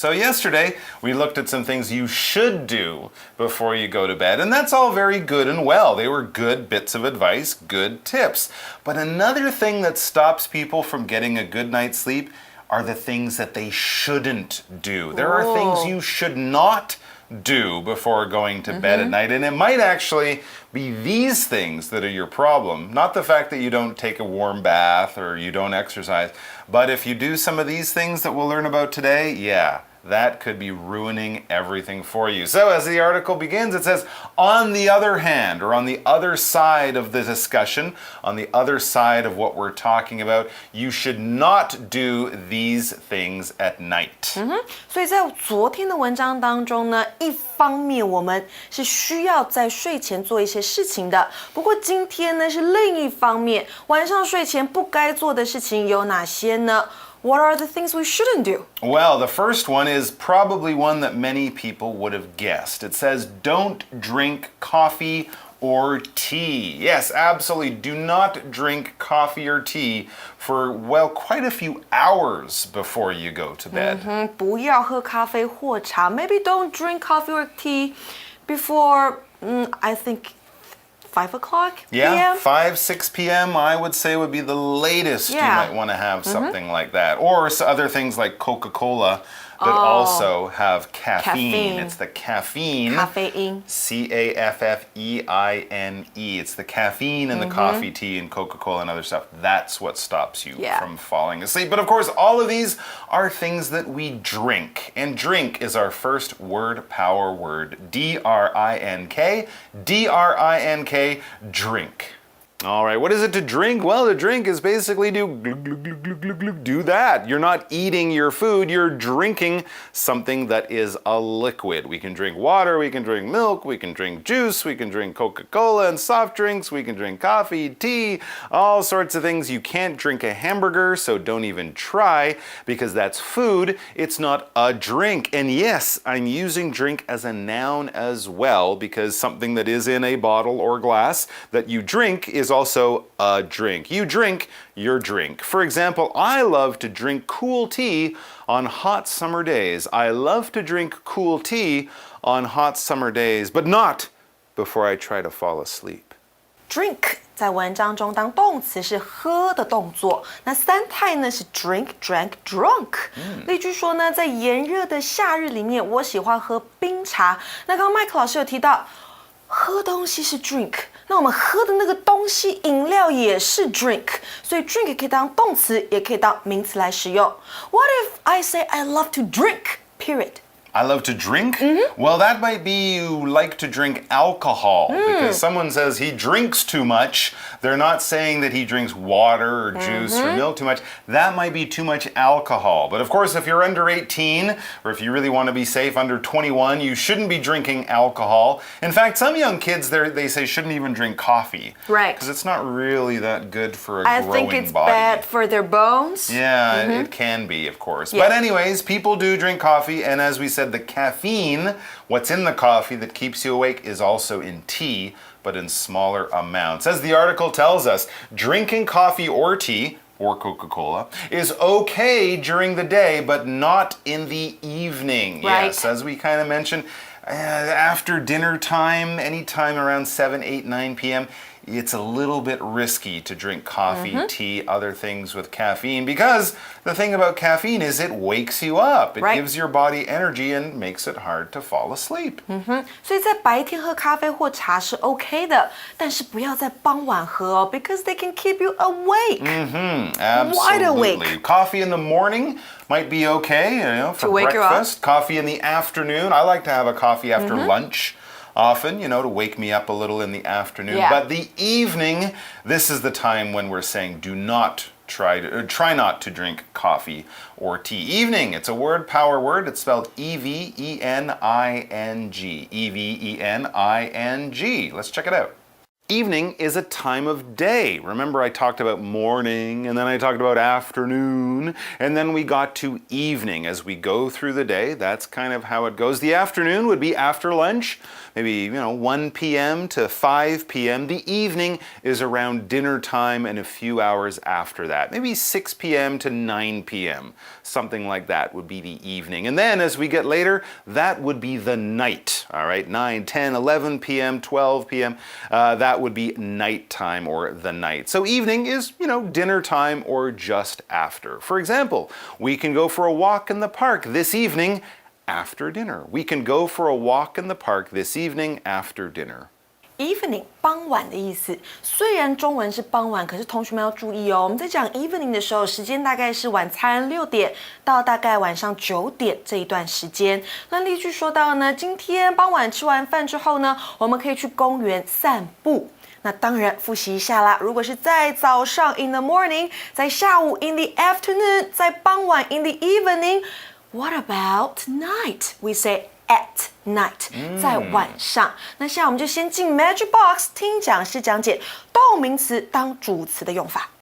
So yesterday, we looked at some things you should do before you go to bed, and that's all very good and well. They were good bits of advice, good tips. But another thing that stops people from getting a good night's sleep are the things that they shouldn't do. There are things you should not do before going to bed at night, and it might actually be these things that are your problem, not the fact that you don't take a warm bath or you don't exercise, but if you do some of these things that we'll learn about today, yeah, that could be ruining everything for you. So as the article begins, it says, on the other hand, or on the other side of the discussion, on the other side of what we're talking about, you should not do these things at night. 所以在昨天的文章当中呢，一方面我们是需要在睡前做一些事情的，不过今天呢是另一方面，晚上睡前不该做的事情有哪些呢？What are the things we shouldn't do? Well, the first one is probably one that many people would have guessed. It says, don't drink coffee or tea. Yes, absolutely. Do not drink coffee or tea for, well, quite a few hours before you go to bed. 不要喝咖啡或茶. Maybe don't drink coffee or tea before, I think, 5 o'clock Yeah, p.m.? 5, 6 p.m. I would say would be the latest you might want to have something like that. Or other things like Coca-Cola that also have caffeine. It's the caffeine. Caffeine. C-A-F-F-E-I-N-E. It's the caffeine in the coffee, tea, and Coca-Cola and other stuff. That's what stops you from falling asleep. But of course, all of these are things that we drink. And drink is our first word power word. D-R-I-N-K. D-R-I-N-K. Drink. All right, what is it to drink? Well, to drink is basically do glug, glug, glug, glug, glug, glug, do that. You're not eating your food, you're drinking something that is a liquid. We can drink water, we can drink milk, we can drink juice, we can drink Coca-Cola and soft drinks, we can drink coffee, tea, all sorts of things. You can't drink a hamburger, so don't even try because that's food. It's not a drink. And yes, I'm using drink as a noun as well because something that is in a bottle or glass that you drink is also a drink. You drink your drink. For example, I love to drink cool tea on hot summer days. I love to drink cool tea on hot summer days, but not before I try to fall asleep. Drink 在文章中当动词是喝的动作，那三态呢是 drink, drank, drunk。例句说呢，在炎热的夏日里面，我喜欢喝冰茶。那刚刚麦克老师有提到，喝东西是 drink， 那我们喝的那个东西饮料也是 drink， 所以 drink 可以当动词，也可以当名词来使用。What if I say I love to drink? Period. I love to drink? Well, that might be you like to drink alcohol because someone says he drinks too much. They're not saying that he drinks water or juice or milk too much. That might be too much alcohol. But of course, if you're under 18 or if you really want to be safe, under 21, you shouldn't be drinking alcohol. In fact, some young kids, they say shouldn't even drink coffee. Right. Because it's not really that good for a growing body. I think it's bad for their bones. Yeah, it can be, of course. Yeah. But anyways, people do drink coffee, and as we said, the caffeine, what's in the coffee that keeps you awake, is also in tea, but in smaller amounts. As the article tells us, drinking coffee or tea, or Coca-Cola, is okay during the day, but not in the evening. Right. Yes, as we kind of mentioned, after dinner time, anytime around 7, 8, 9 p.m., it's a little bit risky to drink coffee, tea, other things with caffeine because the thing about caffeine is it wakes you up. It gives your body energy and makes it hard to fall asleep. 所以在白天喝咖啡或茶是 OK 的，但是不要在傍晚喝哦 because they can keep you awake. Absolutely. Wide awake. Coffee in the morning might be okay, for to wake breakfast. You up. Coffee in the afternoon. I like to have a coffee after lunch. Often, to wake me up a little in the afternoon. Yeah. But the evening, this is the time when we're saying do not try not to drink coffee or tea. Evening, it's a word power word. It's spelled E-V-E-N-I-N-G. E-V-E-N-I-N-G. Let's check it out. Evening is a time of day. Remember, I talked about morning, and then I talked about afternoon, and then we got to evening. As we go through the day, that's kind of how it goes. The afternoon would be after lunch, maybe, 1 p.m. to 5 p.m. The evening is around dinner time and a few hours after that. Maybe 6 p.m. to 9 p.m. Something like that would be the evening. And then as we get later, that would be the night. All right, 9, 10, 11 p.m., 12 p.m. That would be nighttime or the night. So evening is, dinner time or just after. For example, we can go for a walk in the park this evening after dinner. We can go for a walk in the park this evening after dinner. Evening 傍晚的意思，虽然中文是傍晚，可是同学们要注意哦。我们在讲 evening 的时候，时间大概是晚餐6点到大概晚上9点这一段时间。那例句说到呢，今天傍晚吃完饭之后呢，我们可以去公园散步。那当然复习一下啦，如果是在早上 in the morning， 在下午 in the afternoon， 在傍晚 in the evening。What about night? We say at night， 在晚上。那现在我们就先进 Magic Box 听讲师讲解动名词当主词的用法。